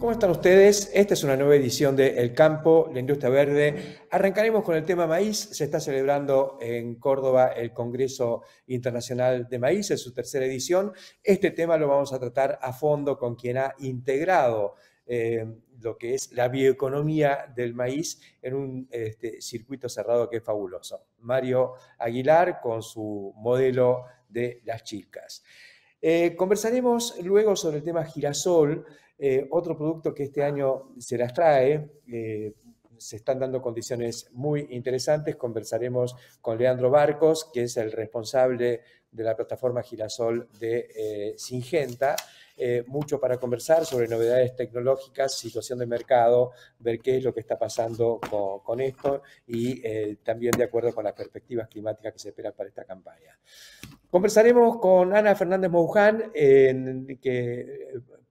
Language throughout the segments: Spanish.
¿Cómo están ustedes? Esta es una nueva edición de El Campo, la Industria Verde. Arrancaremos con el tema maíz. Se está celebrando en Córdoba el Congreso Internacional de Maíz, en su tercera edición. Este tema lo vamos a tratar a fondo con quien ha integrado lo que es la bioeconomía del maíz en un circuito cerrado que es fabuloso. Mario Aguilar con su modelo de las chilcas. Conversaremos luego sobre el tema girasol, otro producto que este año se las trae. Se están dando condiciones muy interesantes. Conversaremos con Leandro Barcos, que es el responsable de la plataforma Girasol de Syngenta. Mucho para conversar sobre novedades tecnológicas, situación de mercado, ver qué es lo que está pasando con esto y también de acuerdo con las perspectivas climáticas que se esperan para esta campaña. Conversaremos con Ana Fernández Mouján,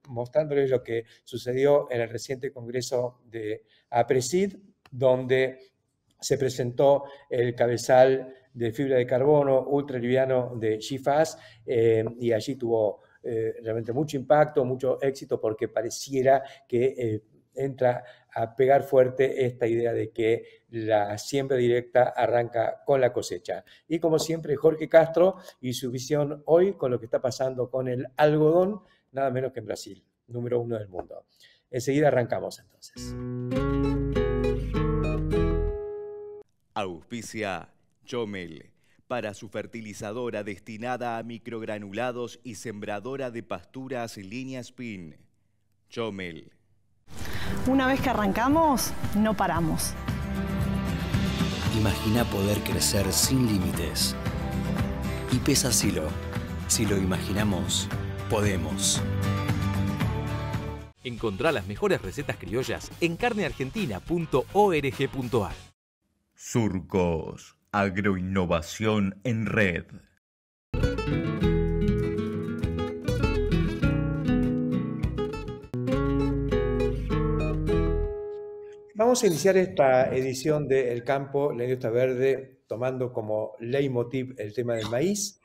mostrándoles lo que sucedió en el reciente congreso de APRESID, donde se presentó el cabezal de fibra de carbono ultraliviano de GFAS y allí tuvo realmente mucho impacto, mucho éxito, porque pareciera que entra a pegar fuerte esta idea de que la siembra directa arranca con la cosecha. Y como siempre, Jorge Castro y su visión hoy con lo que está pasando con el algodón, nada menos que en Brasil, número 1 del mundo. Enseguida arrancamos entonces. Auspicia Chomel, para su fertilizadora destinada a microgranulados y sembradora de pasturas línea Spin. Chomel. Una vez que arrancamos, no paramos. Imagina poder crecer sin límites. Y pesa Silo. Si lo imaginamos, podemos. Encontrá las mejores recetas criollas en carneargentina.org.ar. Surcos, agroinnovación en red. Vamos a iniciar esta edición de El Campo, la Industria Verde, tomando como leitmotiv el tema del maíz,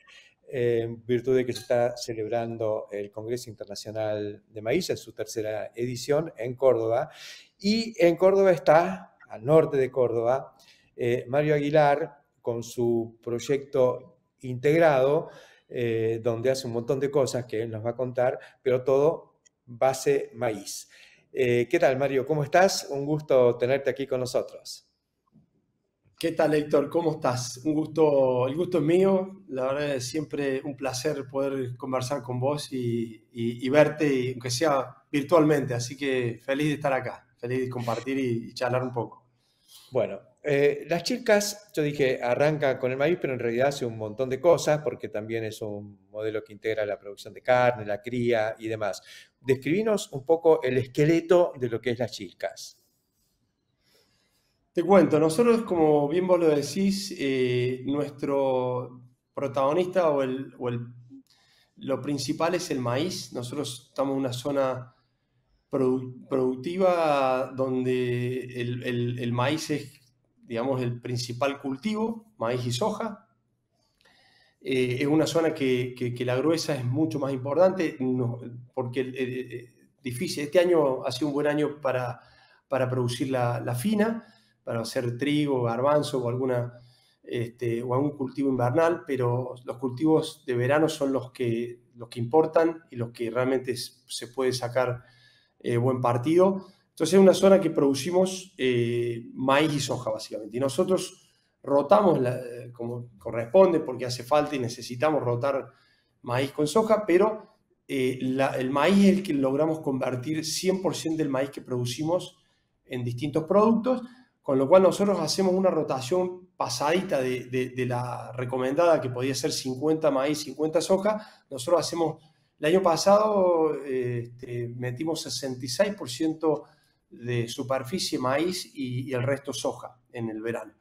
en virtud de que se está celebrando el Congreso Internacional de Maíz en su tercera edición en Córdoba. Y en Córdoba está, al norte de Córdoba, Mario Aguilar con su proyecto integrado, donde hace un montón de cosas que él nos va a contar, pero todo base maíz. ¿Qué tal, Mario? ¿Cómo estás? Un gusto tenerte aquí con nosotros. ¿Qué tal, Héctor? ¿Cómo estás? Un gusto, el gusto es mío. La verdad es siempre un placer poder conversar con vos y verte, aunque sea virtualmente. Así que feliz de estar acá, feliz de compartir y charlar un poco. Bueno, las chilcas, yo dije, arranca con el maíz, pero en realidad hace un montón de cosas, porque también es un modelo que integra la producción de carne, la cría y demás. Describinos un poco el esqueleto de lo que es las chilcas. Te cuento, nosotros, como bien vos lo decís, nuestro protagonista lo principal es el maíz. Nosotros estamos en una zona productiva donde el maíz es, digamos, el principal cultivo, maíz y soja. Es una zona que la gruesa es mucho más importante, porque difícil. Este año ha sido un buen año para producir la fina, para hacer trigo, garbanzo o algún cultivo invernal, pero los cultivos de verano son los que importan y los que realmente se puede sacar buen partido. Entonces es una zona que producimos maíz y soja básicamente, y nosotros rotamos como corresponde porque hace falta y necesitamos rotar maíz con soja, pero el maíz es el que logramos convertir 100% del maíz que producimos en distintos productos, con lo cual nosotros hacemos una rotación pasadita de la recomendada, que podía ser 50 maíz, 50 soja. Nosotros hacemos El año pasado metimos 66% de superficie maíz y el resto soja en el verano.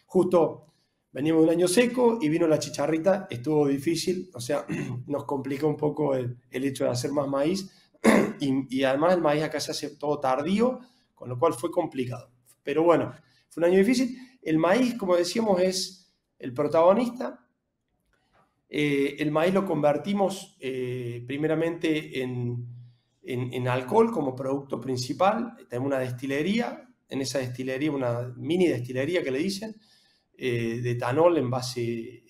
Justo veníamos de un año seco y vino la chicharrita, estuvo difícil, o sea, nos complicó un poco el hecho de hacer más maíz y además el maíz acá se hace todo tardío, con lo cual fue complicado. Pero bueno, fue un año difícil. El maíz, como decíamos, es el protagonista. El maíz lo convertimos primeramente en alcohol como producto principal. Tenemos una destilería, en esa destilería, una mini destilería que le dicen, de etanol en base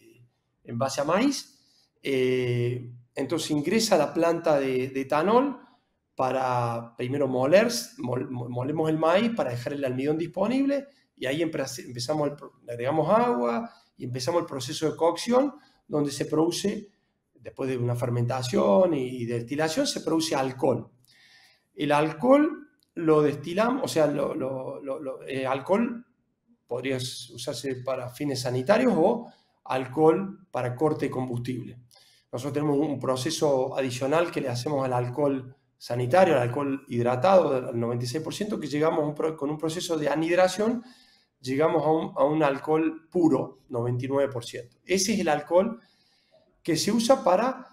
a maíz. Entonces ingresa a la planta de etanol para primero molemos el maíz para dejar el almidón disponible y ahí le agregamos agua y empezamos el proceso de cocción donde se produce, después de una fermentación y destilación, se produce alcohol. El alcohol lo destilamos, o sea, alcohol podría usarse para fines sanitarios o alcohol para corte de combustible. Nosotros tenemos un proceso adicional que le hacemos al alcohol sanitario, al alcohol hidratado, al 96%, que llegamos con un proceso de anidración, llegamos a un alcohol puro, 99%. Ese es el alcohol que se usa para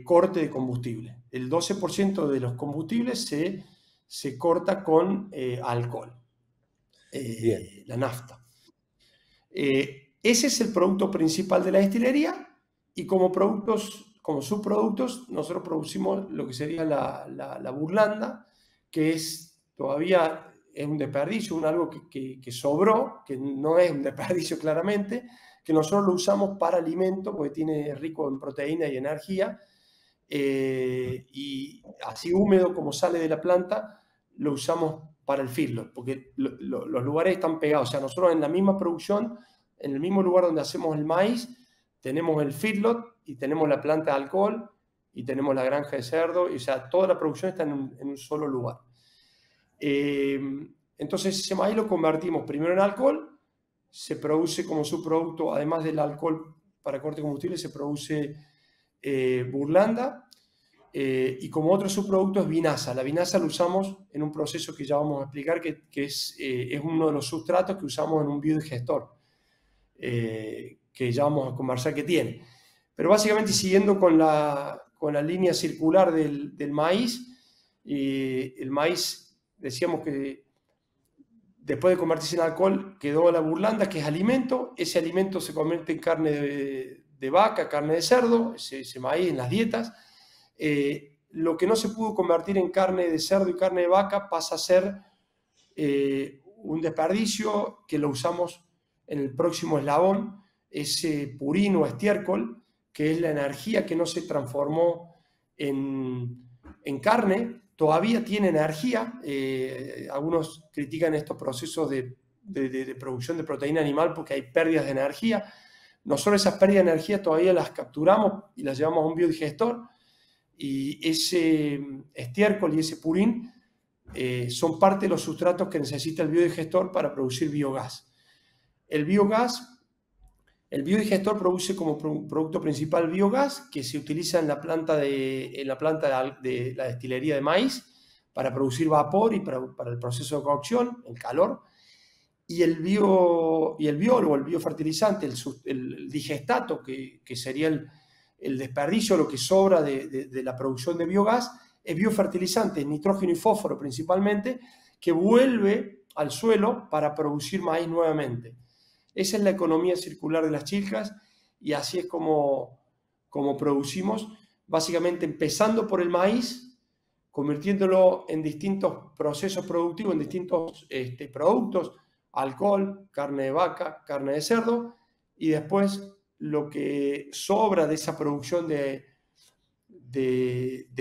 corte de combustible. El 12% de los combustibles se corta con alcohol, la nafta. Ese es el producto principal de la destilería y como subproductos, nosotros producimos lo que sería la burlanda, que todavía es un desperdicio, algo que sobró, que no es un desperdicio claramente, que nosotros lo usamos para alimento, porque es rico en proteína y energía, y así húmedo como sale de la planta, lo usamos para el feedlot, porque los lugares están pegados. O sea, nosotros en la misma producción, en el mismo lugar donde hacemos el maíz, tenemos el feedlot y tenemos la planta de alcohol y tenemos la granja de cerdo, y, o sea, toda la producción está en un solo lugar. Entonces ese maíz lo convertimos primero en alcohol, se produce como subproducto, además del alcohol para corte de combustible, se produce burlanda, y como otro subproducto es vinaza. La vinaza lo usamos en un proceso que ya vamos a explicar, que es uno de los sustratos que usamos en un biodigestor, que ya vamos a conversar que tiene. Pero básicamente, siguiendo con la línea circular del maíz, el maíz, decíamos que después de convertirse en alcohol quedó la burlanda, que es alimento. Ese alimento se convierte en carne de vaca, carne de cerdo, ese maíz en las dietas. Lo que no se pudo convertir en carne de cerdo y carne de vaca pasa a ser un desperdicio que lo usamos en el próximo eslabón, ese purín o estiércol, que es la energía que no se transformó en carne. Todavía tiene energía. Algunos critican estos procesos de producción de proteína animal porque hay pérdidas de energía. Nosotros esas pérdidas de energía todavía las capturamos y las llevamos a un biodigestor, y ese estiércol y ese purín son parte de los sustratos que necesita el biodigestor para producir biogás. El biodigestor produce como producto principal biogás, que se utiliza en la planta de la destilería de maíz para producir vapor y para el proceso de cocción, el calor. Y el biólogo, el biofertilizante, el digestato, que sería el desperdicio, lo que sobra de la producción de biogás, es biofertilizante, nitrógeno y fósforo principalmente, que vuelve al suelo para producir maíz nuevamente. Esa es la economía circular de las chilcas, y así es como producimos, básicamente empezando por el maíz, convirtiéndolo en distintos procesos productivos, en distintos productos, alcohol, carne de vaca, carne de cerdo, y después lo que sobra de esa producción de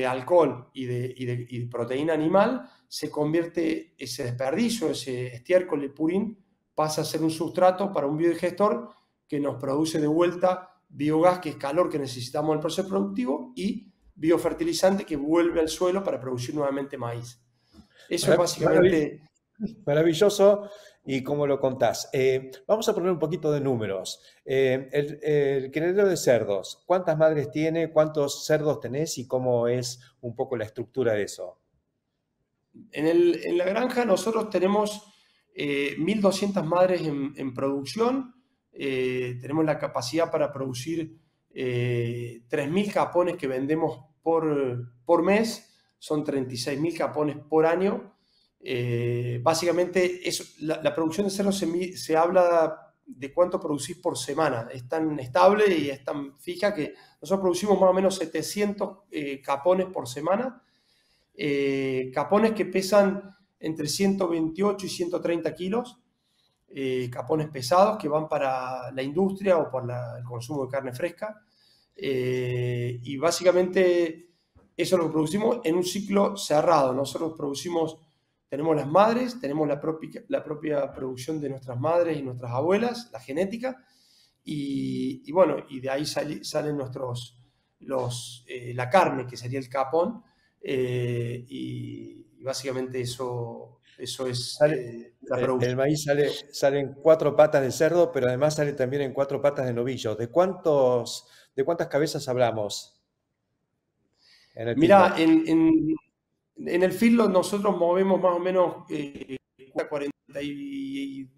alcohol y de proteína animal, se convierte, ese desperdicio, ese estiércol de purín, pasa a ser un sustrato para un biodigestor que nos produce de vuelta biogás, que es calor que necesitamos en el proceso productivo, y biofertilizante que vuelve al suelo para producir nuevamente maíz. Eso es básicamente... Maravilloso. y cómo lo contás. Vamos a poner un poquito de números. El criadero de cerdos, ¿cuántas madres tiene? ¿Cuántos cerdos tenés? ¿Y cómo es un poco la estructura de eso? En la granja nosotros tenemos 1.200 madres en producción. Tenemos la capacidad para producir 3.000 capones que vendemos por mes. Son 36.000 capones por año. Básicamente la producción de cerdos se habla de cuánto producís por semana. Es tan estable y es tan fija que nosotros producimos más o menos 700 capones por semana. Capones que pesan entre 128 y 130 kilos, capones pesados que van para la industria o para el consumo de carne fresca. Y básicamente eso es lo que producimos en un ciclo cerrado. Nosotros tenemos las madres, tenemos la propia producción de nuestras madres y nuestras abuelas, la genética, y bueno, y de ahí salen la carne, que sería el capón. Y básicamente eso es la producción. El maíz sale en 4 patas de cerdo, pero además sale también en 4 patas de novillo. ¿De cuántas cabezas hablamos? Mira, en el feedlot nosotros movemos más o menos 40 y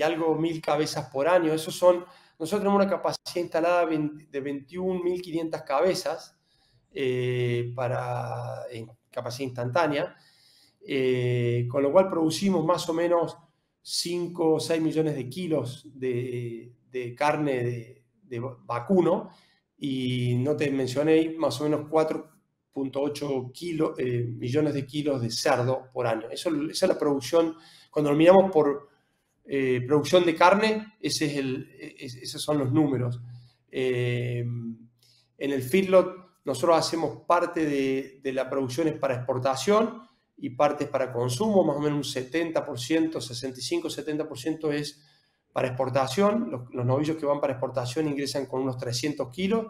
algo mil cabezas por año. Nosotros tenemos una capacidad instalada de 21.500 cabezas. En capacidad instantánea, con lo cual producimos más o menos 5 o 6 millones de kilos de carne de vacuno, y no te mencioné más o menos 4.8 millones de kilos de cerdo por año. Esa es la producción. Cuando lo miramos por producción de carne, esos son los números. En el feedlot nosotros hacemos parte de la producción es para exportación y parte es para consumo, más o menos un 70%, 65-70% es para exportación. Los novillos que van para exportación ingresan con unos 300 kilos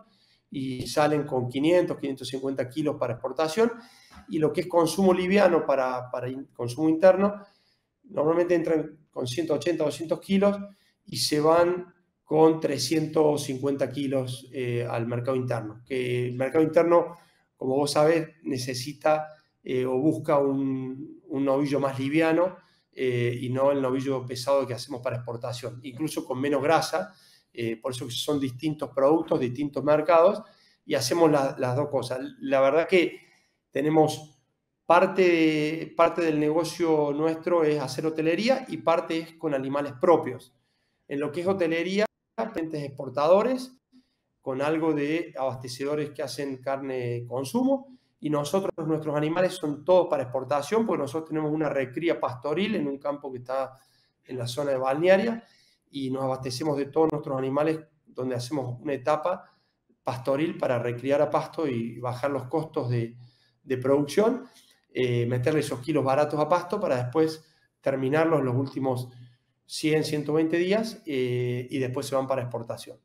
y salen con 500, 550 kilos para exportación. Y lo que es consumo liviano para consumo interno, normalmente entran con 180, 200 kilos y se van con 350 kilos al mercado interno. Que el mercado interno, como vos sabés, necesita o busca un novillo más liviano y no el novillo pesado que hacemos para exportación, incluso con menos grasa. Por eso son distintos productos, distintos mercados, y hacemos las dos cosas. La verdad que tenemos parte del negocio nuestro es hacer hotelería y parte es con animales propios. En lo que es hotelería, clientes exportadores, con algo de abastecedores que hacen carne consumo, y nuestros animales son todos para exportación, porque nosotros tenemos una recría pastoril en un campo que está en la zona de balnearia, y nos abastecemos de todos nuestros animales, donde hacemos una etapa pastoril para recriar a pasto y bajar los costos de producción, meterle esos kilos baratos a pasto para después terminarlos en los últimos 100, 120 días y después se van para exportación.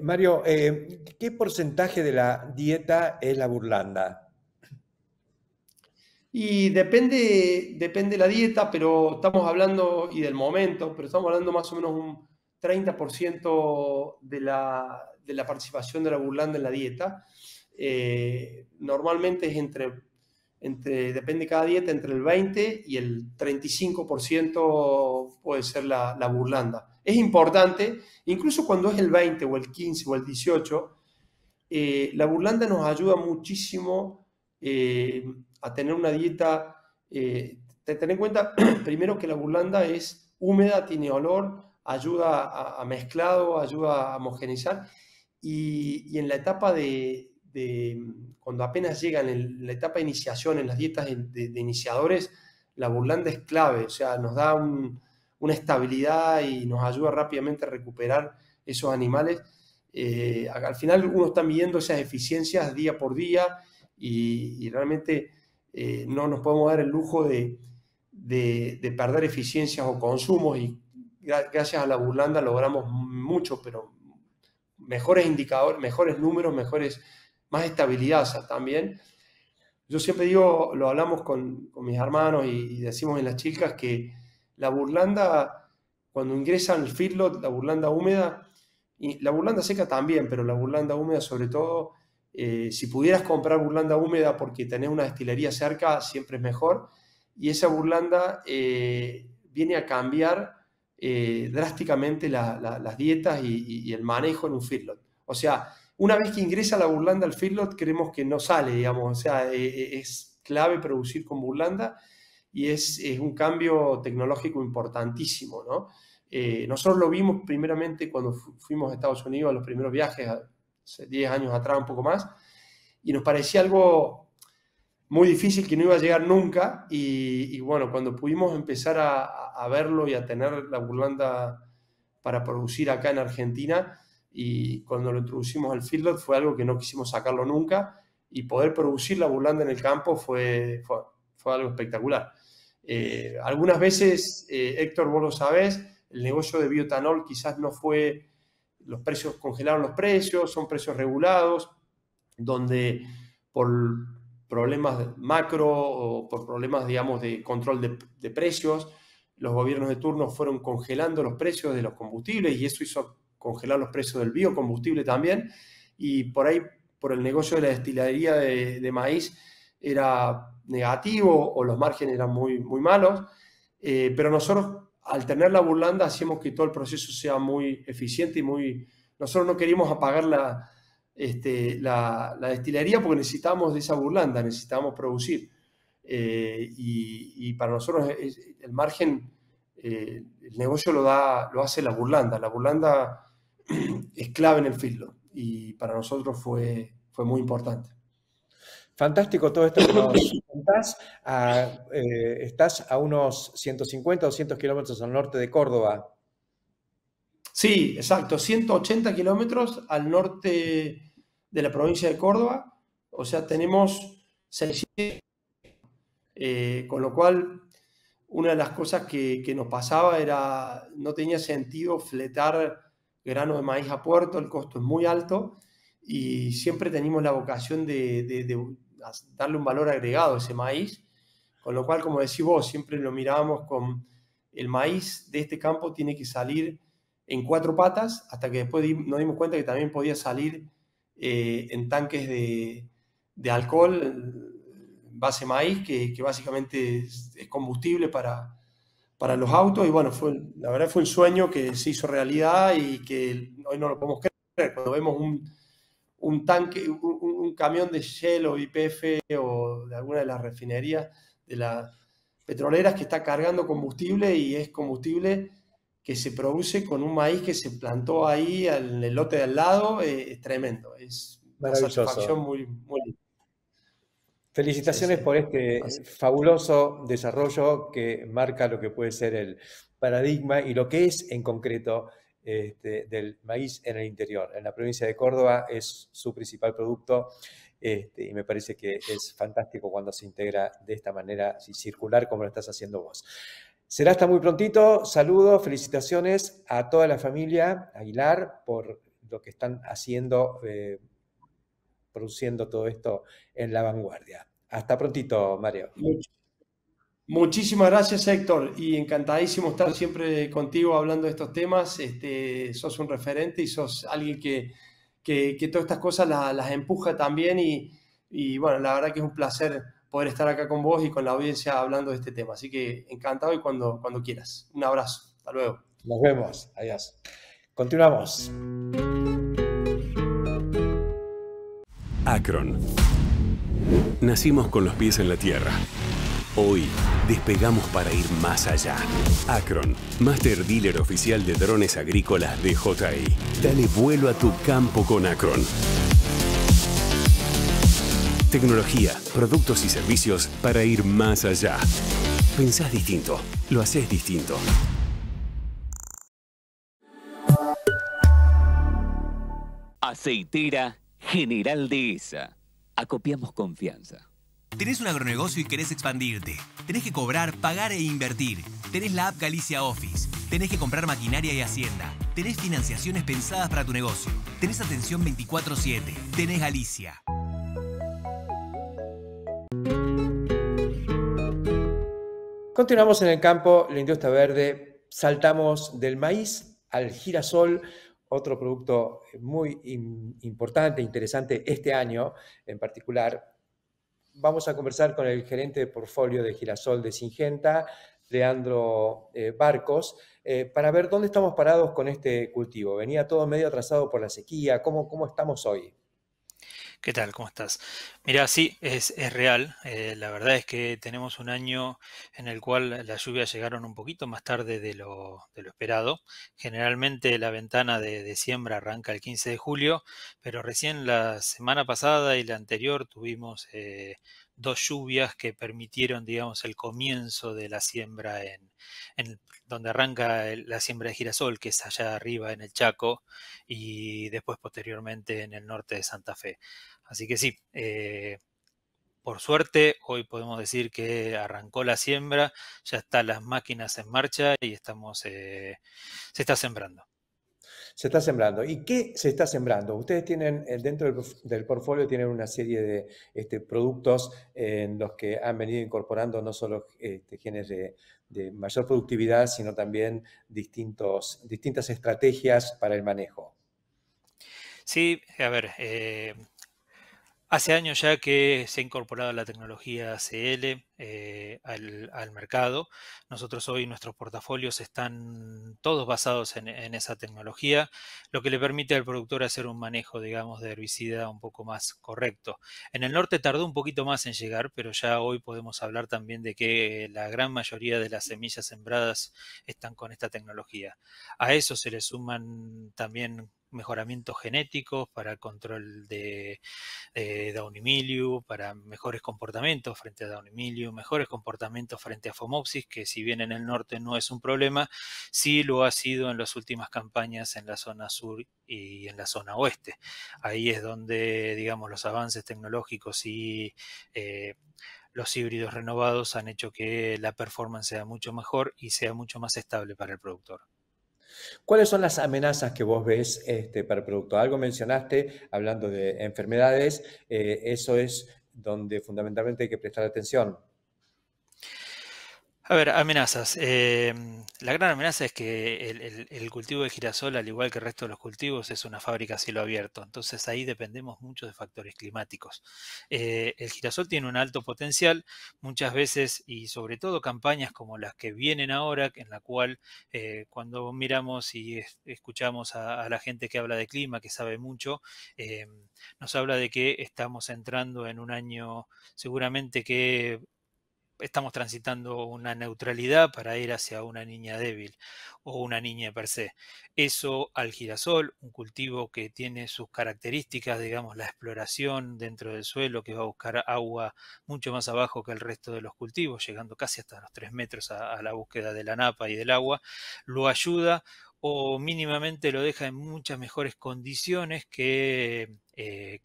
Mario, ¿qué porcentaje de la dieta es la burlanda? Y depende de la dieta, pero estamos hablando, y del momento, pero estamos hablando más o menos un 30% de la participación de la burlanda en la dieta. Normalmente es depende de cada dieta, entre el 20 y el 35% puede ser la burlanda. Es importante, incluso cuando es el 20 o el 15 o el 18, la burlanda nos ayuda muchísimo a tener una dieta. Ten en cuenta primero que la burlanda es húmeda, tiene olor, ayuda a mezclado, ayuda a homogeneizar, y en la etapa cuando apenas llegan en la etapa de iniciación, en las dietas de iniciadores, la burlanda es clave. O sea, nos da una estabilidad y nos ayuda rápidamente a recuperar esos animales. Al final uno está midiendo esas eficiencias día por día y realmente no nos podemos dar el lujo de perder eficiencias o consumos, y gracias a la burlanda logramos mucho, pero mejores indicadores, mejores números, más estabilidad también. Yo siempre digo, lo hablamos con mis hermanos y decimos en las chicas que la burlanda, cuando ingresa al feedlot, la burlanda húmeda, y la burlanda seca también, pero la burlanda húmeda sobre todo, si pudieras comprar burlanda húmeda porque tenés una destilería cerca, siempre es mejor. Y esa burlanda viene a cambiar drásticamente las dietas y el manejo en un feedlot. O sea, una vez que ingresa la burlanda al feedlot, creemos que no sale, digamos. O sea, es clave producir con burlanda y es un cambio tecnológico importantísimo, ¿no? Nosotros lo vimos primeramente cuando fuimos a Estados Unidos a los primeros viajes, hace 10 años atrás, un poco más, y nos parecía algo muy difícil que no iba a llegar nunca, y bueno, cuando pudimos empezar a verlo y a tener la burlanda para producir acá en Argentina, y cuando lo introducimos al feedlot fue algo que no quisimos sacarlo nunca, y poder producir la burlanda en el campo fue algo espectacular. Algunas veces, Héctor, vos lo sabés, el negocio de bioetanol quizás no fue, los precios congelaron los precios, son precios regulados, donde por problemas macro o por problemas, digamos, de control de precios, los gobiernos de turno fueron congelando los precios de los combustibles y eso hizo congelar los precios del biocombustible también, y por ahí, por el negocio de la destilería de maíz, era negativo o los márgenes eran muy, muy malos, pero nosotros al tener la burlanda hacemos que todo el proceso sea muy eficiente y muy... Nosotros no queríamos apagar la destilería porque necesitábamos de esa burlanda, necesitábamos producir. Y para nosotros el margen, el negocio lo hace la burlanda. La burlanda es clave en el feedlot y para nosotros fue muy importante. Fantástico todo esto que nos contás. Estás a unos 150 o 200 kilómetros al norte de Córdoba. Sí, exacto. 180 kilómetros al norte de la provincia de Córdoba. O sea, tenemos 600. Con lo cual, una de las cosas que nos pasaba era, no tenía sentido fletar grano de maíz a puerto, el costo es muy alto y siempre teníamos la vocación de darle un valor agregado a ese maíz, con lo cual, como decís vos, siempre lo mirábamos con el maíz de este campo tiene que salir en 4 patas, hasta que después nos dimos cuenta que también podía salir en tanques de alcohol, base maíz, que básicamente es combustible para los autos, y bueno, la verdad fue un sueño que se hizo realidad y que hoy no lo podemos creer. Cuando vemos un tanque, un camión de Shell o YPF o de alguna de las refinerías de las petroleras que está cargando combustible, y es combustible que se produce con un maíz que se plantó ahí en el lote de al lado, es tremendo, es una satisfacción muy, muy linda. Felicitaciones por este fabuloso desarrollo que marca lo que puede ser el paradigma y lo que es en concreto del maíz en el interior. En la provincia de Córdoba es su principal producto y me parece que es fantástico cuando se integra de esta manera circular como lo estás haciendo vos. Será hasta muy prontito. Saludos, felicitaciones a toda la familia Aguilar por lo que están haciendo, produciendo todo esto en la vanguardia. Hasta prontito, Mario. Muchísimas gracias, Héctor, y encantadísimo estar siempre contigo hablando de estos temas. Sos un referente y sos alguien que todas estas cosas las empuja también, y bueno, la verdad que es un placer poder estar acá con vos y con la audiencia hablando de este tema. Así que encantado y cuando quieras. Un abrazo. Hasta luego. Nos vemos. Adiós. Continuamos. Acron. Nacimos con los pies en la tierra. Hoy despegamos para ir más allá. Acron, Master Dealer oficial de drones agrícolas de DJI. Dale vuelo a tu campo con Acron. Tecnología, productos y servicios para ir más allá. Pensás distinto, lo haces distinto. Aceitera General Dehesa. Acopiamos confianza. Tenés un agronegocio y querés expandirte. Tenés que cobrar, pagar e invertir. Tenés la app Galicia Office. Tenés que comprar maquinaria y hacienda. Tenés financiaciones pensadas para tu negocio. Tenés atención 24/7. Tenés Galicia. Continuamos en el campo, la industria verde, saltamos del maíz al girasol, otro producto muy importante, interesante este año en particular. Vamos a conversar con el gerente de portfolio de girasol de Syngenta, Leandro Barcos, para ver dónde estamos parados con este cultivo. Venía todo medio atrasado por la sequía, ¿cómo estamos hoy? ¿Qué tal? ¿Cómo estás? Mira, sí, es real. La verdad es que tenemos un año en el cual las lluvias llegaron un poquito más tarde de lo esperado. Generalmente la ventana de siembra arranca el 15 de julio, pero recién la semana pasada y la anterior tuvimos dos lluvias que permitieron, digamos, el comienzo de la siembra en donde arranca la siembra de girasol, que es allá arriba en el Chaco, y después posteriormente en el norte de Santa Fe. Así que sí, por suerte hoy podemos decir que arrancó la siembra, ya están las máquinas en marcha y se está sembrando. Se está sembrando. ¿Y qué se está sembrando? Ustedes tienen, dentro del portfolio, tienen una serie de productos en los que han venido incorporando no solo genes de mayor productividad, sino también distintas estrategias para el manejo. Sí, a ver, hace años ya que se ha incorporado la tecnología CL al mercado. Nosotros hoy nuestros portafolios están todos basados en esa tecnología, lo que le permite al productor hacer un manejo, digamos, de herbicida un poco más correcto. En el norte tardó un poquito más en llegar, pero ya hoy podemos hablar también de que la gran mayoría de las semillas sembradas están con esta tecnología. A eso se le suman también mejoramientos genéticos para control de Downy Mildew, para mejores comportamientos frente a Downy Mildew, mejores comportamientos frente a Phomopsis, que si bien en el norte no es un problema, sí lo ha sido en las últimas campañas en la zona sur y en la zona oeste. Ahí es donde, digamos, los avances tecnológicos y los híbridos renovados han hecho que la performance sea mucho mejor y sea mucho más estable para el productor. ¿Cuáles son las amenazas que vos ves para el producto? Algo mencionaste hablando de enfermedades, eso es donde fundamentalmente hay que prestar atención. A ver, amenazas. La gran amenaza es que el cultivo de girasol, al igual que el resto de los cultivos, es una fábrica a cielo abierto. Entonces ahí dependemos mucho de factores climáticos. El girasol tiene un alto potencial, muchas veces, y sobre todo campañas como las que vienen ahora, en la cual cuando miramos y escuchamos a la gente que habla de clima, que sabe mucho, nos habla de que estamos entrando en un año seguramente que estamos transitando una neutralidad para ir hacia una niña débil o una niña per se. Eso al girasol, un cultivo que tiene sus características, digamos, la exploración dentro del suelo, que va a buscar agua mucho más abajo que el resto de los cultivos, llegando casi hasta los 3 metros a la búsqueda de la napa y del agua, lo ayuda o mínimamente lo deja en muchas mejores condiciones que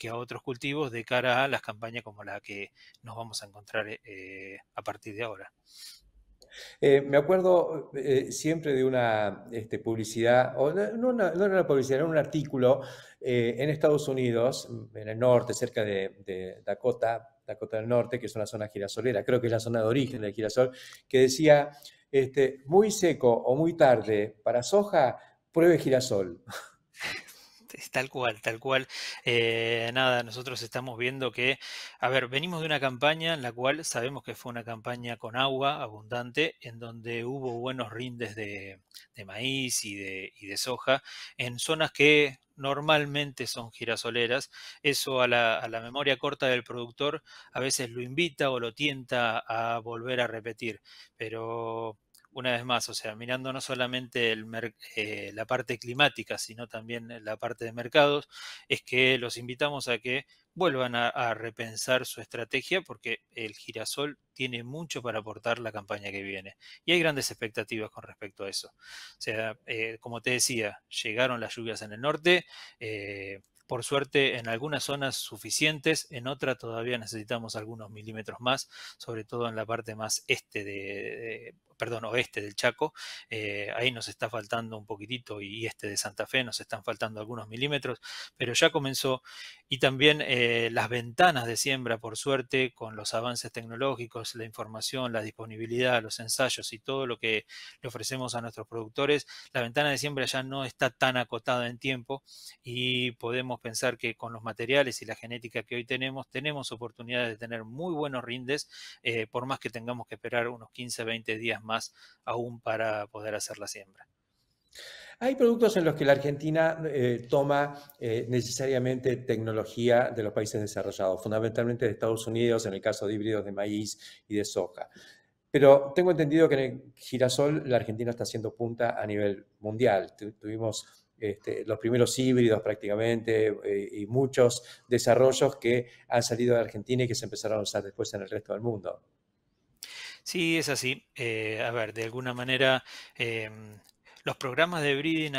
a otros cultivos de cara a las campañas como la que nos vamos a encontrar a partir de ahora. Me acuerdo siempre de una publicidad, o no era una publicidad, era un artículo en Estados Unidos, en el norte, cerca de Dakota del Norte, que es una zona girasolera, creo que es la zona de origen del girasol, que decía, muy seco o muy tarde para soja, pruebe girasol. Tal cual, tal cual. Nada, nosotros estamos viendo que, a ver, venimos de una campaña en la cual sabemos que fue una campaña con agua abundante, en donde hubo buenos rindes de maíz y de soja, en zonas que normalmente son girasoleras. Eso a la memoria corta del productor a veces lo invita o lo tienta a volver a repetir, pero una vez más, o sea, mirando no solamente la parte climática, sino también la parte de mercados, es que los invitamos a que vuelvan a repensar su estrategia porque el girasol tiene mucho para aportar la campaña que viene. Y hay grandes expectativas con respecto a eso. O sea, como te decía, llegaron las lluvias en el norte. Por suerte, en algunas zonas suficientes, en otras todavía necesitamos algunos milímetros más, sobre todo en la parte más este perdón, oeste del Chaco, ahí nos está faltando un poquitito, y este de Santa Fe nos están faltando algunos milímetros, pero ya comenzó. Y también las ventanas de siembra, por suerte, con los avances tecnológicos, la información, la disponibilidad, los ensayos y todo lo que le ofrecemos a nuestros productores, la ventana de siembra ya no está tan acotada en tiempo, y podemos pensar que con los materiales y la genética que hoy tenemos oportunidad de tener muy buenos rindes, por más que tengamos que esperar unos 15, 20 días más aún para poder hacer la siembra. Hay productos en los que la Argentina toma necesariamente tecnología de los países desarrollados, fundamentalmente de Estados Unidos, en el caso de híbridos de maíz y de soja. Pero tengo entendido que en el girasol la Argentina está haciendo punta a nivel mundial. Tuvimos los primeros híbridos prácticamente y muchos desarrollos que han salido de Argentina y que se empezaron a usar después en el resto del mundo. Sí, es así. A ver, de alguna manera, los programas de breeding,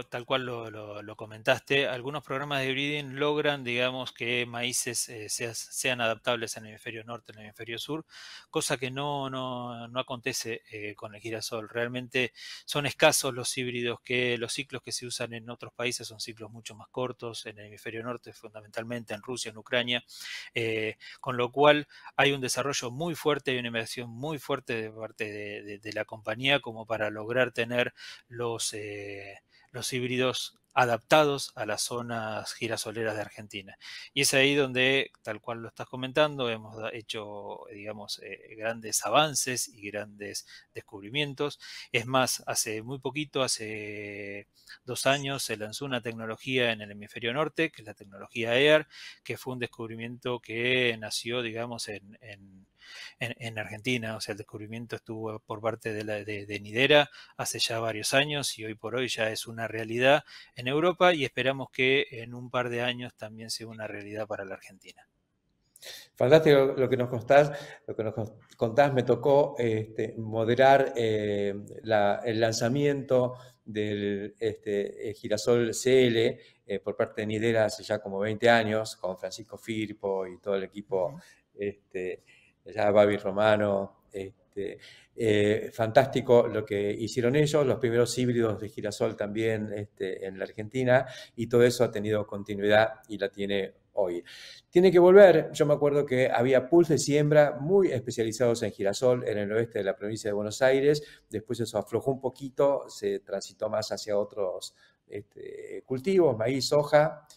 tal cual lo comentaste, algunos programas de breeding logran, digamos, que maíces sean adaptables en el hemisferio norte, en el hemisferio sur, cosa que no acontece con el girasol. Realmente son escasos los híbridos, los ciclos que se usan en otros países son ciclos mucho más cortos, en el hemisferio norte, fundamentalmente en Rusia, en Ucrania, con lo cual hay un desarrollo muy fuerte y una inversión muy fuerte de parte de la compañía como para lograr tener los híbridos adaptados a las zonas girasoleras de Argentina. Y es ahí donde, tal cual lo estás comentando, hemos hecho, digamos, grandes avances y grandes descubrimientos. Es más, hace muy poquito, hace 2 años, se lanzó una tecnología en el hemisferio norte, que es la tecnología EAR, que fue un descubrimiento que nació, digamos, en Argentina. O sea, el descubrimiento estuvo por parte de Nidera hace ya varios años, y hoy por hoy ya es una realidad en Europa, y esperamos que en un par de años también sea una realidad para la Argentina. Fantástico lo que nos contás. Me tocó moderar el lanzamiento del girasol CL por parte de Nidera hace ya como 20 años, con Francisco Firpo y todo el equipo, ya Babi Romano. Fantástico lo que hicieron ellos, los primeros híbridos de girasol también en la Argentina, y todo eso ha tenido continuidad y la tiene hoy. Tiene que volver. Yo me acuerdo que había pools de siembra muy especializados en girasol en el oeste de la provincia de Buenos Aires. Después eso aflojó un poquito, se transitó más hacia otros cultivos, maíz, soja.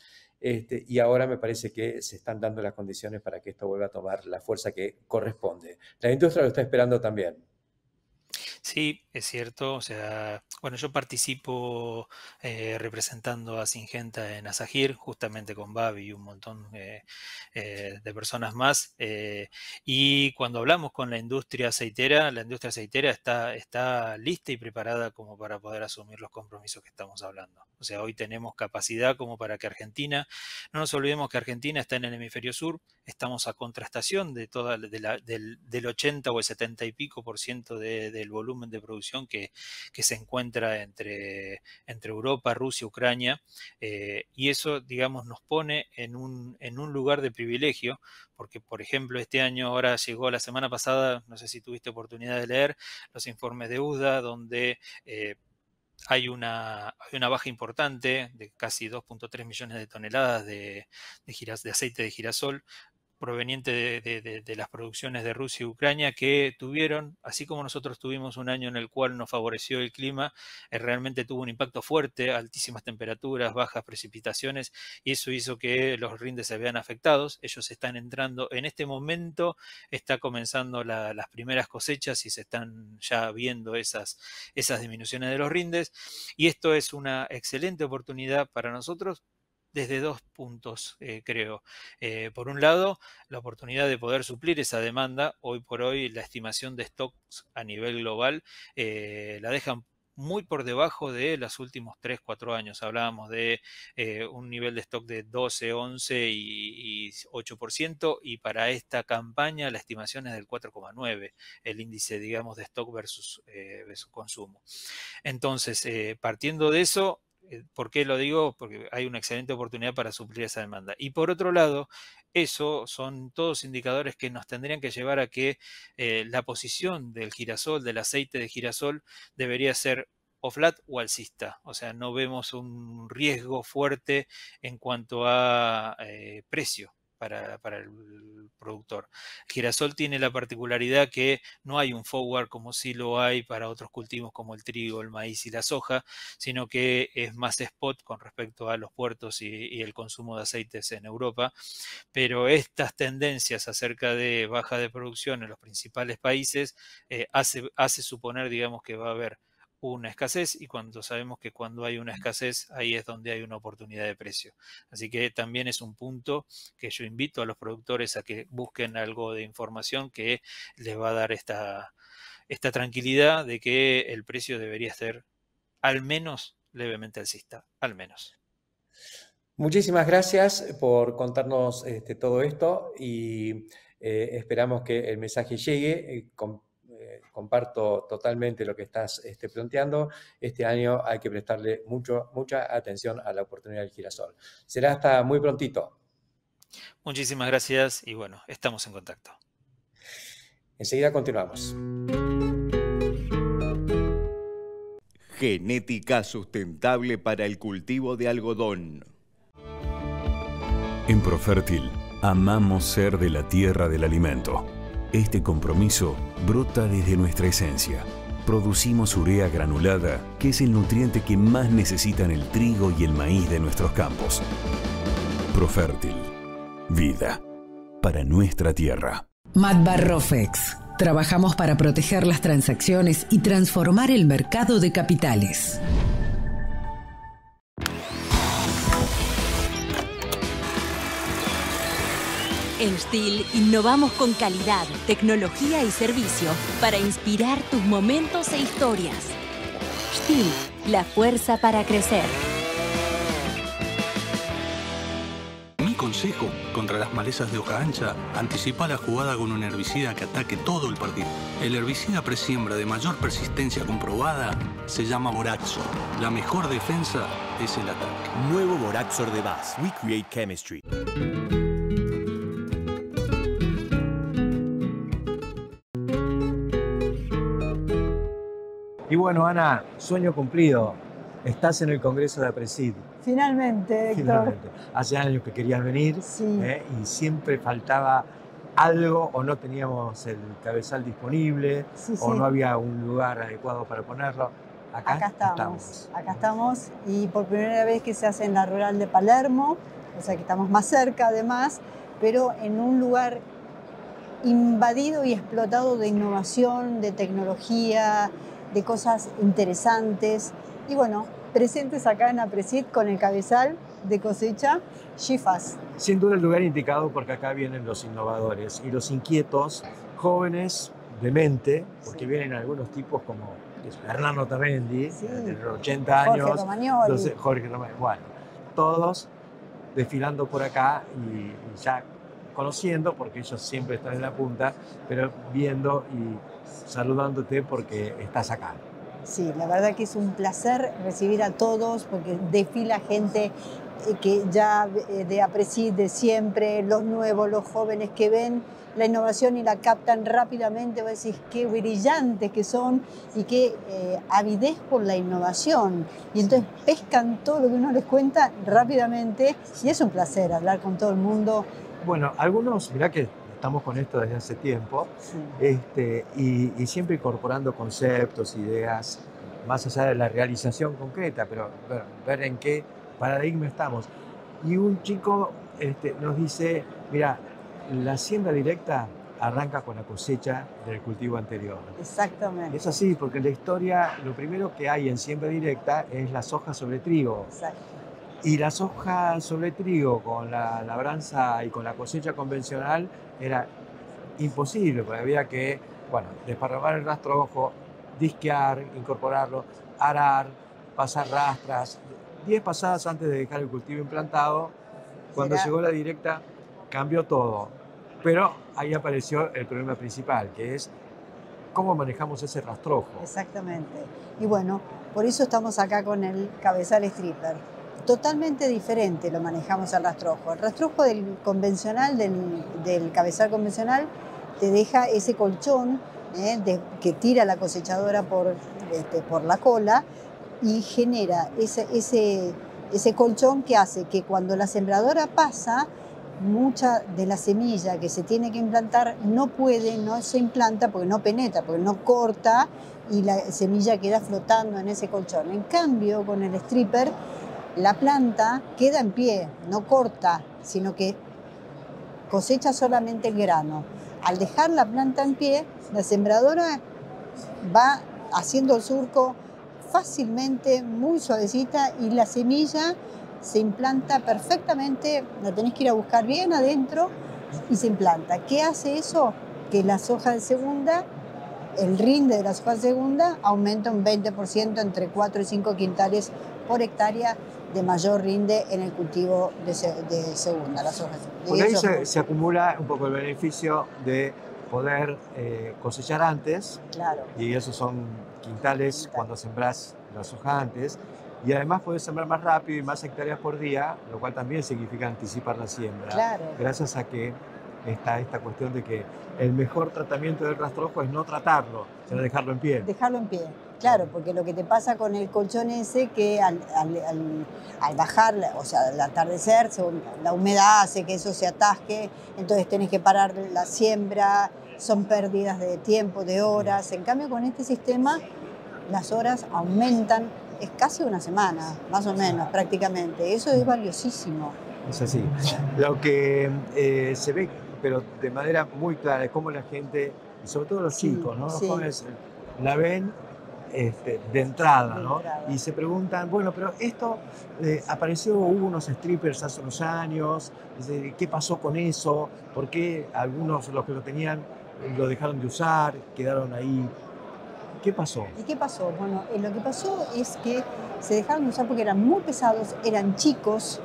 Y ahora me parece que se están dando las condiciones para que esto vuelva a tomar la fuerza que corresponde. La industria lo está esperando también. Sí, es cierto. O sea, bueno, yo participo representando a Syngenta en Asagir, justamente con Babi y un montón de personas más. Y cuando hablamos con la industria aceitera está lista y preparada como para poder asumir los compromisos que estamos hablando. O sea, hoy tenemos capacidad como para que Argentina, no nos olvidemos que Argentina está en el hemisferio sur, estamos a contrastación de del 80 o el 70 y pico % del volumen de producción que se encuentra entre Europa, Rusia, Ucrania, y eso, digamos, nos pone en un lugar de privilegio, porque, por ejemplo, este año, ahora llegó la semana pasada, no sé si tuviste oportunidad de leer los informes de USDA, donde hay una baja importante de casi 2.3 millones de toneladas de aceite de girasol, proveniente de las producciones de Rusia y Ucrania, que tuvieron, así como nosotros tuvimos un año en el cual nos favoreció el clima, realmente tuvo un impacto fuerte, altísimas temperaturas, bajas precipitaciones, y eso hizo que los rindes se vean afectados. Ellos están entrando, en este momento está comenzando las primeras cosechas y se están ya viendo esas disminuciones de los rindes, y esto es una excelente oportunidad para nosotros desde 2 puntos, creo. Por un lado, la oportunidad de poder suplir esa demanda. Hoy por hoy la estimación de stocks a nivel global la dejan muy por debajo de los últimos 3, 4 años. Hablábamos de un nivel de stock de 12, 11 y 8%, y para esta campaña la estimación es del 4,9, el índice, digamos, de stock versus consumo. Entonces, partiendo de eso, ¿Por qué lo digo? Porque hay una excelente oportunidad para suplir esa demanda. Y por otro lado, eso son todos indicadores que nos tendrían que llevar a que la posición del girasol, del aceite de girasol, debería ser o flat o alcista. O sea, no vemos un riesgo fuerte en cuanto a precio para el productor. Girasol tiene la particularidad que no hay un forward como sí lo hay para otros cultivos como el trigo, el maíz y la soja, sino que es más spot con respecto a los puertos y el consumo de aceites en Europa. Pero estas tendencias acerca de baja de producción en los principales países hace suponer, digamos, que va a haber una escasez, y cuando sabemos que cuando hay una escasez, ahí es donde hay una oportunidad de precio. Así que también es un punto que yo invito a los productores a que busquen algo de información que les va a dar esta tranquilidad de que el precio debería ser al menos levemente alcista, al menos. Muchísimas gracias por contarnos todo esto y esperamos que el mensaje llegue. Comparto totalmente lo que estás planteando. Este año hay que prestarle mucha atención a la oportunidad del girasol. Será hasta muy prontito. Muchísimas gracias y bueno, estamos en contacto. Enseguida continuamos. Genética sustentable para el cultivo de algodón. En Profértil, amamos ser de la tierra del alimento. Este compromiso brota desde nuestra esencia. Producimos urea granulada, que es el nutriente que más necesitan el trigo y el maíz de nuestros campos. Profértil, vida para nuestra tierra. Matbarrofex. Trabajamos para proteger las transacciones y transformar el mercado de capitales. En STIHL innovamos con calidad, tecnología y servicio para inspirar tus momentos e historias. STIHL, la fuerza para crecer. Mi consejo contra las malezas de hoja ancha: anticipa la jugada con un herbicida que ataque todo el partido. El herbicida presiembra de mayor persistencia comprobada se llama Boraxor. La mejor defensa es el ataque. Nuevo Boraxor de Bass. We create chemistry. Y bueno, Ana, sueño cumplido. Estás en el Congreso de APRESID. Finalmente, Héctor. Finalmente. Hace años que querías venir, sí. Y siempre faltaba algo, o no teníamos el cabezal disponible, sí, o sí. no había un lugar adecuado para ponerlo. Acá estamos. Acá estamos, y por primera vez que se hace en la Rural de Palermo, o sea que estamos más cerca además, pero en un lugar invadido y explotado de innovación, de tecnología, de cosas interesantes. Y bueno, presentes acá en APRESID con el cabezal de cosecha GIFAS. Sin duda el lugar indicado, porque acá vienen los innovadores y los inquietos, jóvenes de mente, porque vienen algunos tipos como Hernando Terrendi, sí, de los 80 años, Jorge Romagnoli. Jorge Romagnoli, bueno, todos desfilando por acá y ya conociendo, porque ellos siempre están en la punta, pero viendo y saludándote porque estás acá. Sí, la verdad que es un placer recibir a todos, porque desfila gente que ya de APRESID de siempre, los nuevos, los jóvenes que ven la innovación y la captan rápidamente. Vos decís qué brillantes que son y qué avidez por la innovación. Y entonces pescan todo lo que uno les cuenta rápidamente, y es un placer hablar con todo el mundo. Bueno, algunos, mirá que estamos con esto desde hace tiempo, sí. Y siempre incorporando conceptos, ideas, más allá de la realización concreta, pero ver en qué paradigma estamos. Y un chico nos dice, mira, la siembra directa arranca con la cosecha del cultivo anterior. Exactamente. Es así, porque en la historia lo primero que hay en siembra directa es la soja sobre trigo. Exacto. Y la soja sobre trigo con la labranza y con la cosecha convencional era imposible, porque había que, bueno, desparramar el rastrojo, disquear, incorporarlo, arar, pasar rastras. 10 pasadas antes de dejar el cultivo implantado. Cuando llegó la directa, cambió todo. Pero ahí apareció el problema principal, que es cómo manejamos ese rastrojo. Exactamente. Y bueno, por eso estamos acá con el cabezal stripper. Totalmente diferente lo manejamos al rastrojo. El rastrojo del convencional, del cabezal convencional, te deja ese colchón que tira la cosechadora por la cola y genera ese colchón que hace que cuando la sembradora pasa, mucha de la semilla que se tiene que implantar no se implanta porque no penetra, porque no corta y la semilla queda flotando en ese colchón. En cambio, con el stripper, la planta queda en pie, no corta, sino que cosecha solamente el grano. Al dejar la planta en pie, la sembradora va haciendo el surco fácilmente, muy suavecita, y la semilla se implanta perfectamente, la tenés que ir a buscar bien adentro y se implanta. ¿Qué hace eso? Que las hojas de segunda, el rinde de las hojas de segunda aumenta un 20%, entre 4 y 5 quintales por hectárea de mayor rinde en el cultivo de segunda, las hojas. Porque ahí se acumula un poco el beneficio de poder cosechar antes, claro, y esos son quintales cuando sembrás las hojas antes, y además podés sembrar más rápido y más hectáreas por día, lo cual también significa anticipar la siembra, claro, gracias a que está esta cuestión de que el mejor tratamiento del rastrojo es no tratarlo, sino dejarlo en pie. Dejarlo en pie, claro, porque lo que te pasa con el colchón ese, que al bajar, o sea, al atardecer, la humedad hace que eso se atasque, entonces tenés que parar la siembra, son pérdidas de tiempo, de horas. En cambio, con este sistema, las horas aumentan, es casi una semana, más o menos, prácticamente. Eso es valiosísimo. Es así. Lo que se ve, pero de manera muy clara, es cómo la gente, y sobre todo los chicos, ¿no? Los jóvenes la ven de entrada, ¿no? Y se preguntan, bueno, pero esto hubo unos strippers hace unos años, ¿qué pasó con eso? ¿Por qué algunos, los que lo tenían, lo dejaron de usar, quedaron ahí? ¿Qué pasó? ¿Y qué pasó? Bueno, lo que pasó es que se dejaron de usar porque eran muy pesados, eran chicos,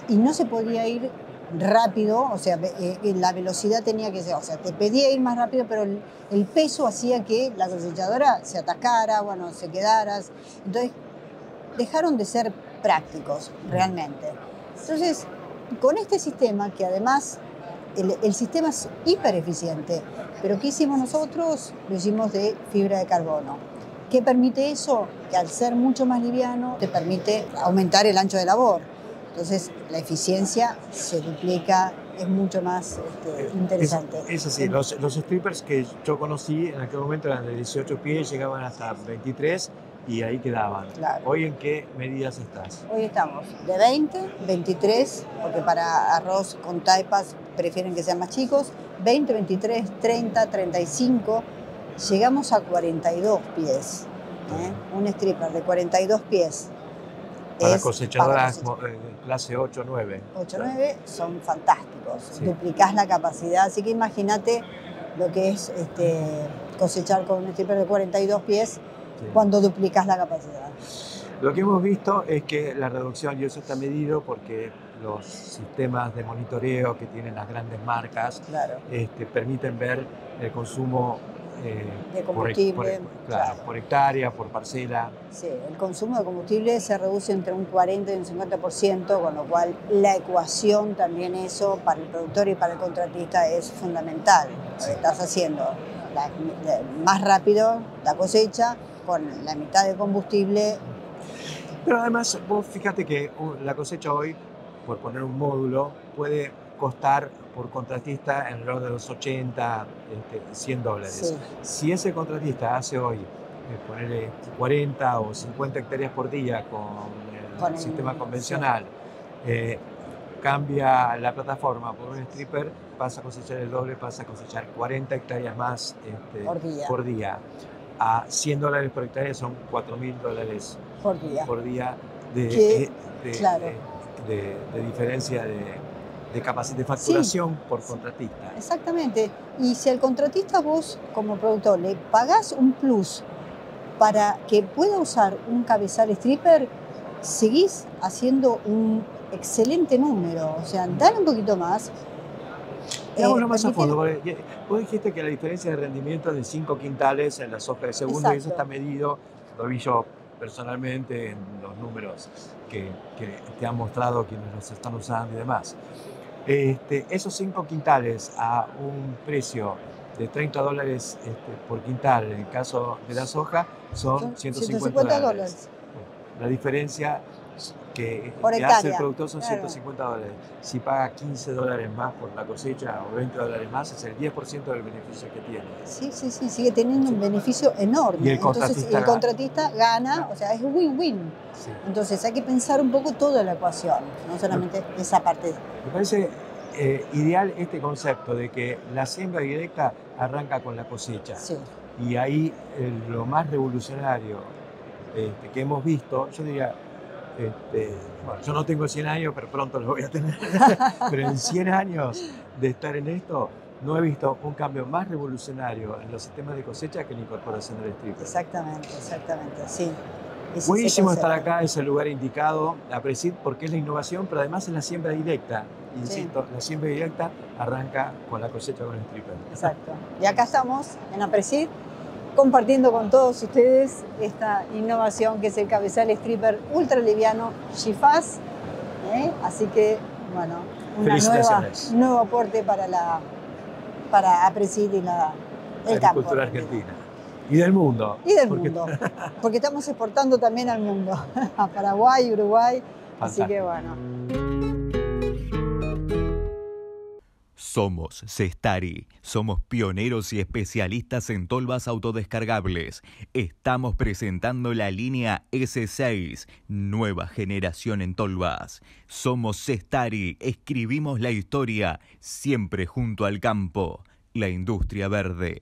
y no se podía ir rápido, o sea, la velocidad tenía que ser, o sea, te pedía ir más rápido, pero el peso hacía que la cosechadora se atascara, bueno, se quedara. Entonces, dejaron de ser prácticos, realmente. Entonces, con este sistema, que además el sistema es hiper eficiente, pero ¿qué hicimos nosotros? Lo hicimos de fibra de carbono. ¿Qué permite eso? Que al ser mucho más liviano, te permite aumentar el ancho de labor. Entonces, la eficiencia se duplica, es mucho más interesante. Es así, los strippers que yo conocí en aquel momento eran de 18 pies, llegaban hasta 23 y ahí quedaban. Claro. ¿Hoy en qué medidas estás? Hoy estamos de 20, 23, porque para arroz con taipas prefieren que sean más chicos, 20, 23, 30, 35, llegamos a 42 pies. Un stripper de 42 pies. Para cosechadoras clase 8, 9. 8, 9 son fantásticos. Sí. Duplicás la capacidad, así que imagínate lo que es cosechar con un stripper de 42 pies cuando duplicas la capacidad. Lo que hemos visto es que la reducción, y eso está medido porque los sistemas de monitoreo que tienen las grandes marcas permiten ver el consumo de combustible, por hectárea, por parcela. Sí, el consumo de combustible se reduce entre un 40 y un 50%, con lo cual la ecuación también eso para el productor y para el contratista es fundamental. Estás haciendo más rápido la cosecha con la mitad de combustible. Pero además, vos fíjate que la cosecha hoy, por poner un módulo, puede costar por contratista en el orden de los 80, $100. Sí. Si ese contratista hace hoy, ponerle 40 o 50 hectáreas por día con el sistema convencional, cambia la plataforma por un stripper, pasa a cosechar el doble, pasa a cosechar 40 hectáreas más por día. A $100 por hectárea son $4.000 por día de diferencia de capacidad de facturación por contratista. Exactamente. Y si al contratista vos, como productor, le pagás un plus para que pueda usar un cabezal stripper, seguís haciendo un excelente número. O sea, dale un poquito más Hagámoslo más a fondo, porque vos dijiste que la diferencia de rendimiento es de 5 quintales en la soja de segundo, y eso está medido, lo vi yo personalmente en los números que te han mostrado quienes los están usando y demás. Esos 5 quintales a un precio de $30 por quintal, en el caso de la soja, son $150. La diferencia que hace el productor son $150. Si paga $15 más por la cosecha o $20 más, es el 10% del beneficio que tiene. Sí, sigue teniendo un beneficio enorme. Y el contratista gana, o sea, es win-win. Sí. Entonces hay que pensar un poco toda la ecuación, no solamente esa parte. Me parece ideal este concepto de que la siembra directa arranca con la cosecha. Sí. Y ahí lo más revolucionario que hemos visto, yo diría, bueno, yo no tengo 100 años, pero pronto los voy a tener, pero en 100 años de estar en esto, no he visto un cambio más revolucionario en los sistemas de cosecha que la incorporación del stripper. Exactamente, sí. Buenísimo estar acá, es el lugar indicado, APRESID, porque es la innovación, pero además es la siembra directa. Insisto, la siembra directa arranca con la cosecha con el stripper. Exacto. Y acá estamos en APRESID, compartiendo con todos ustedes esta innovación que es el cabezal stripper ultra liviano G-Fast. Así que, bueno, un nuevo aporte para APRESID y el campo. Agricultura argentina. Y del mundo. Mundo. Porque estamos exportando también al mundo. A Paraguay, Uruguay. Fantástico. Así que bueno. Somos Cestari, somos pioneros y especialistas en tolvas autodescargables. Estamos presentando la línea S6, nueva generación en tolvas. Somos Cestari, escribimos la historia, siempre junto al campo, la industria verde.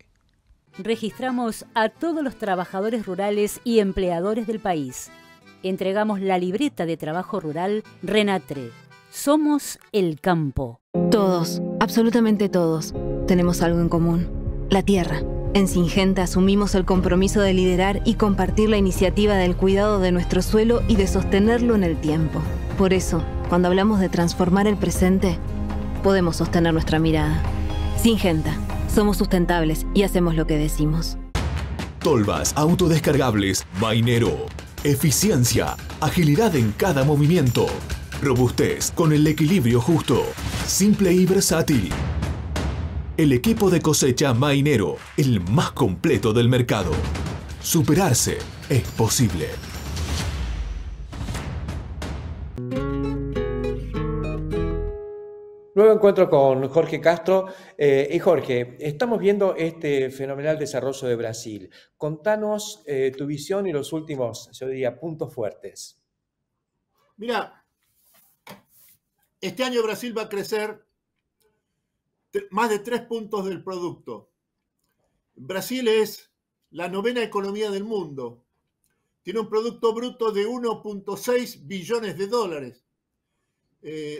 Registramos a todos los trabajadores rurales y empleadores del país. Entregamos la libreta de trabajo rural Renatre. Somos el campo. Todos, absolutamente todos, tenemos algo en común. La tierra. En Syngenta asumimos el compromiso de liderar y compartir la iniciativa del cuidado de nuestro suelo y de sostenerlo en el tiempo. Por eso, cuando hablamos de transformar el presente, podemos sostener nuestra mirada. Syngenta. Somos sustentables y hacemos lo que decimos. Tolvas autodescargables Mainero. Eficiencia, agilidad en cada movimiento. Robustez con el equilibrio justo. Simple y versátil. El equipo de cosecha Mainero, el más completo del mercado. Superarse es posible. Nuevo encuentro con Jorge Castro. Y Jorge, estamos viendo este fenomenal desarrollo de Brasil. Contanos tu visión y los últimos, yo diría, puntos fuertes. Mira, este año Brasil va a crecer más de 3 puntos del producto. Brasil es la 9ª economía del mundo. Tiene un producto bruto de 1.6 billones de dólares.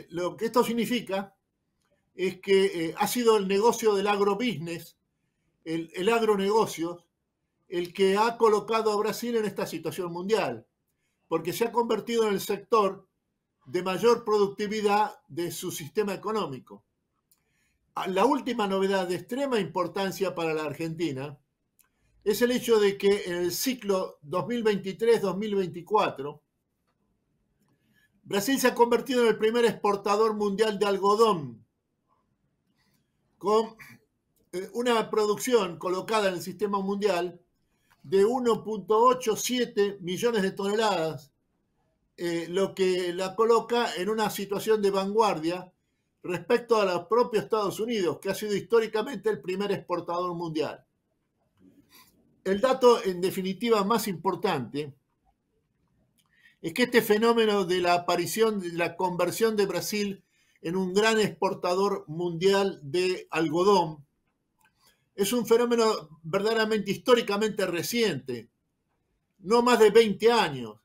Lo que esto significa es que ha sido el negocio del agrobusiness, el agronegocio, el que ha colocado a Brasil en esta situación mundial, porque se ha convertido en el sector de mayor productividad de su sistema económico. La última novedad de extrema importancia para la Argentina es el hecho de que en el ciclo 2023-2024, Brasil se ha convertido en el primer exportador mundial de algodón, con una producción colocada en el sistema mundial de 1.87 millones de toneladas, lo que la coloca en una situación de vanguardia respecto a los propios Estados Unidos, que ha sido históricamente el primer exportador mundial. El dato, en definitiva, más importante es que este fenómeno de la aparición, de la conversión de Brasil en un gran exportador mundial de algodón, es un fenómeno verdaderamente históricamente reciente, no más de 20 años.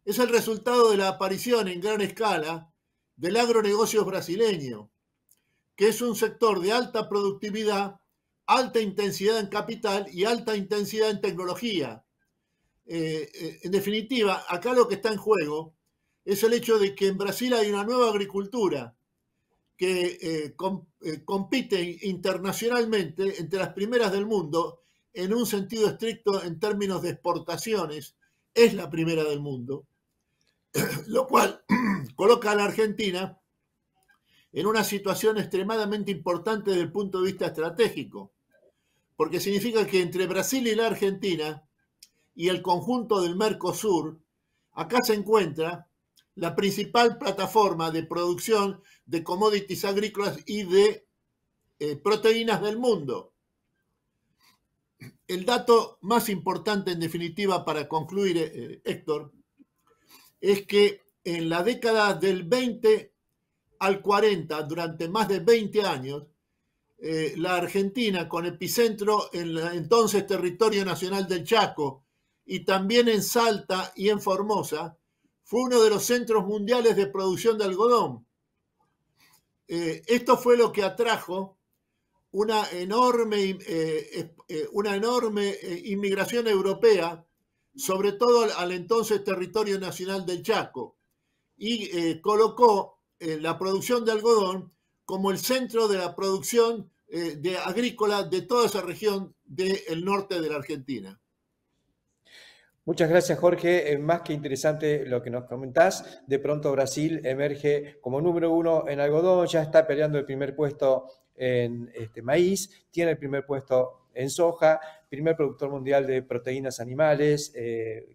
Es el resultado de la aparición en gran escala del agronegocio brasileño, que es un sector de alta productividad, alta intensidad en capital y alta intensidad en tecnología. En definitiva, acá lo que está en juego es el hecho de que en Brasil hay una nueva agricultura que compite internacionalmente entre las primeras del mundo en un sentido estricto en términos de exportaciones, es la primera del mundo, lo cual coloca a la Argentina en una situación extremadamente importante desde el punto de vista estratégico, porque significa que entre Brasil y la Argentina y el conjunto del Mercosur, acá se encuentra la principal plataforma de producción de commodities agrícolas y de proteínas del mundo. El dato más importante, en definitiva, para concluir, Héctor, es que en la década del 20 al 40, durante más de 20 años, la Argentina, con epicentro en el entonces territorio nacional del Chaco y también en Salta y en Formosa, fue uno de los centros mundiales de producción de algodón. Esto fue lo que atrajo una enorme inmigración europea, sobre todo al entonces territorio nacional del Chaco, y colocó la producción de algodón como el centro de la producción agrícola de toda esa región del norte de la Argentina. Muchas gracias, Jorge. Más que interesante lo que nos comentás. De pronto Brasil emerge como número 1 en algodón, ya está peleando el primer puesto en maíz, tiene el primer puesto en soja, primer productor mundial de proteínas animales,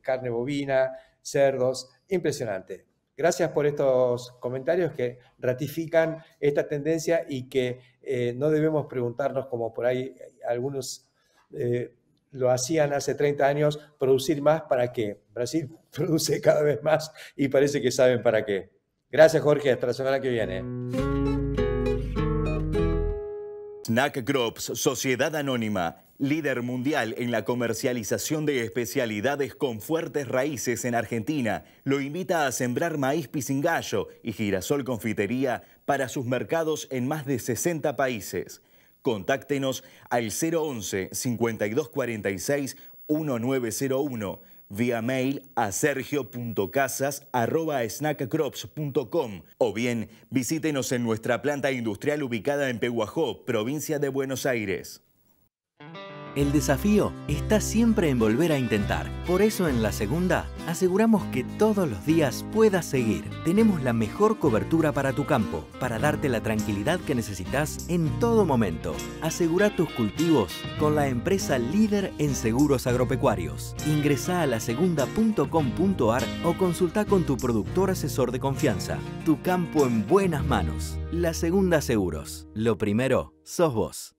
carne bovina, cerdos. Impresionante. Gracias por estos comentarios que ratifican esta tendencia y que no debemos preguntarnos, como por ahí algunos lo hacían hace 30 años, producir más para qué. Brasil produce cada vez más y parece que saben para qué. Gracias, Jorge. Hasta la semana que viene. Snack Crops, Sociedad Anónima, líder mundial en la comercialización de especialidades con fuertes raíces en Argentina, lo invita a sembrar maíz pisingallo y girasol confitería para sus mercados en más de 60 países. Contáctenos al 011 5246 1901, vía mail a sergio.casas@snackcrops.com o bien visítenos en nuestra planta industrial ubicada en Pehuajó, provincia de Buenos Aires. El desafío está siempre en volver a intentar. Por eso en La Segunda aseguramos que todos los días puedas seguir. Tenemos la mejor cobertura para tu campo, para darte la tranquilidad que necesitas en todo momento. Asegura tus cultivos con la empresa líder en seguros agropecuarios. Ingresá a lasegunda.com.ar o consulta con tu productor asesor de confianza. Tu campo en buenas manos. La Segunda Seguros. Lo primero sos vos.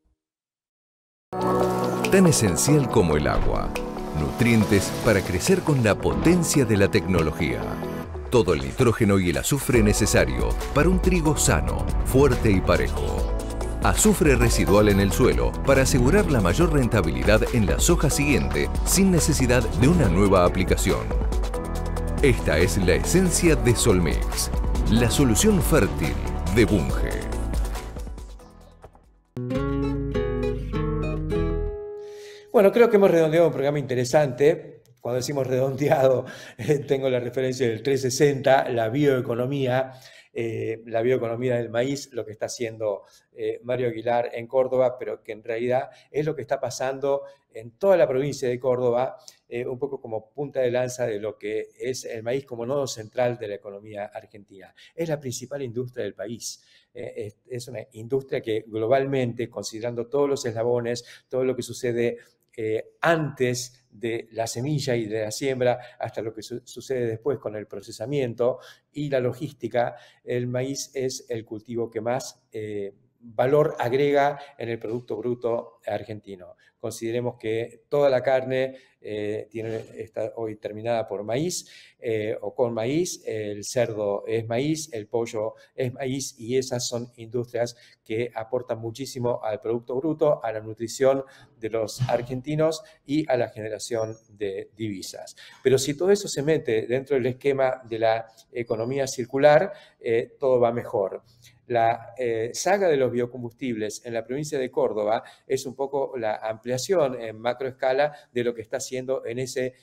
Tan esencial como el agua. Nutrientes para crecer con la potencia de la tecnología. Todo el nitrógeno y el azufre necesario para un trigo sano, fuerte y parejo. Azufre residual en el suelo para asegurar la mayor rentabilidad en la soja siguiente sin necesidad de una nueva aplicación. Esta es la esencia de Solmix, la solución fértil de Bunge. Bueno, creo que hemos redondeado un programa interesante. Cuando decimos redondeado, tengo la referencia del 360, la bioeconomía del maíz, lo que está haciendo Mario Aguilar en Córdoba, pero que en realidad es lo que está pasando en toda la provincia de Córdoba, un poco como punta de lanza de lo que es el maíz como nodo central de la economía argentina. Es la principal industria del país. Es una industria que globalmente, considerando todos los eslabones, todo lo que sucede antes de la semilla y de la siembra hasta lo que sucede después con el procesamiento y la logística, el maíz es el cultivo que más valor agrega en el Producto Bruto argentino. Consideremos que toda la carne está hoy terminada por maíz o con maíz, el cerdo es maíz, el pollo es maíz y esas son industrias que aportan muchísimo al Producto Bruto, a la nutrición de los argentinos y a la generación de divisas. Pero si todo eso se mete dentro del esquema de la economía circular, todo va mejor. La saga de los biocombustibles en la provincia de Córdoba es un poco la ampliación en macroescala de lo que está haciendo en ese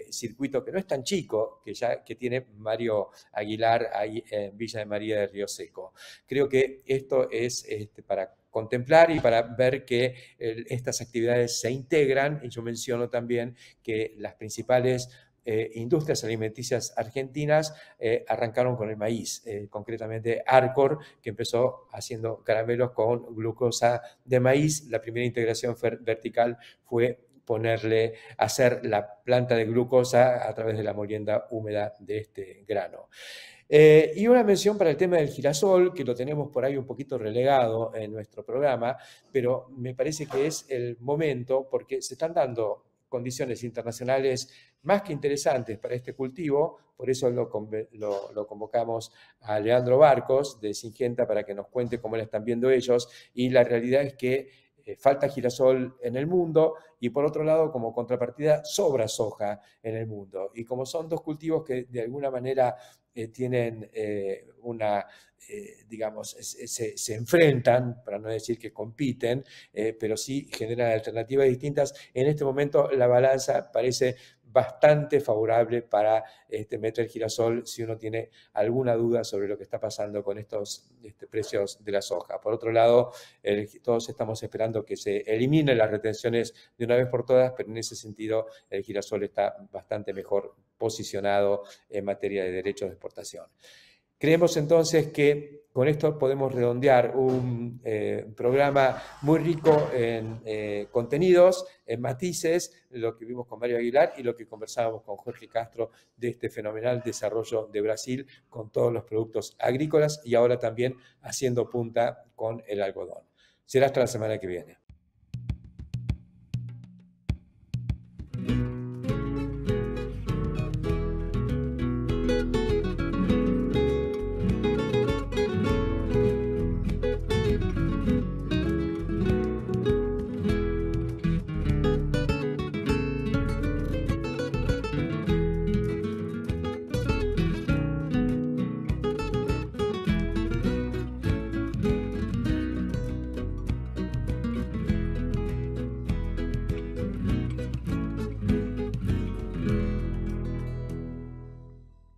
circuito que no es tan chico, que tiene Mario Aguilar ahí en Villa de María de Río Seco. Creo que esto es para contemplar y para ver que estas actividades se integran, y yo menciono también que las principales industrias alimenticias argentinas arrancaron con el maíz, concretamente Arcor, que empezó haciendo caramelos con glucosa de maíz. La primera integración vertical fue hacer la planta de glucosa a través de la molienda húmeda de este grano. Y una mención para el tema del girasol, que lo tenemos por ahí un poquito relegado en nuestro programa, pero me parece que es el momento porque se están dando condiciones internacionales más que interesantes para este cultivo, por eso lo convocamos a Leandro Barcos de Syngenta para que nos cuente cómo lo están viendo ellos, y la realidad es que falta girasol en el mundo y por otro lado, como contrapartida, sobra soja en el mundo. Y como son dos cultivos que de alguna manera tienen digamos, se enfrentan, para no decir que compiten, pero sí generan alternativas distintas, en este momento la balanza parece bastante favorable para meter girasol si uno tiene alguna duda sobre lo que está pasando con estos precios de la soja. Por otro lado, todos estamos esperando que se eliminen las retenciones de una vez por todas, pero en ese sentido el girasol está bastante mejor posicionado en materia de derechos de exportación. Creemos entonces que con esto podemos redondear un programa muy rico en contenidos, en matices, lo que vimos con Mario Aguilar y lo que conversábamos con Jorge Castro de este fenomenal desarrollo de Brasil con todos los productos agrícolas y ahora también haciendo punta con el algodón. Será hasta la semana que viene.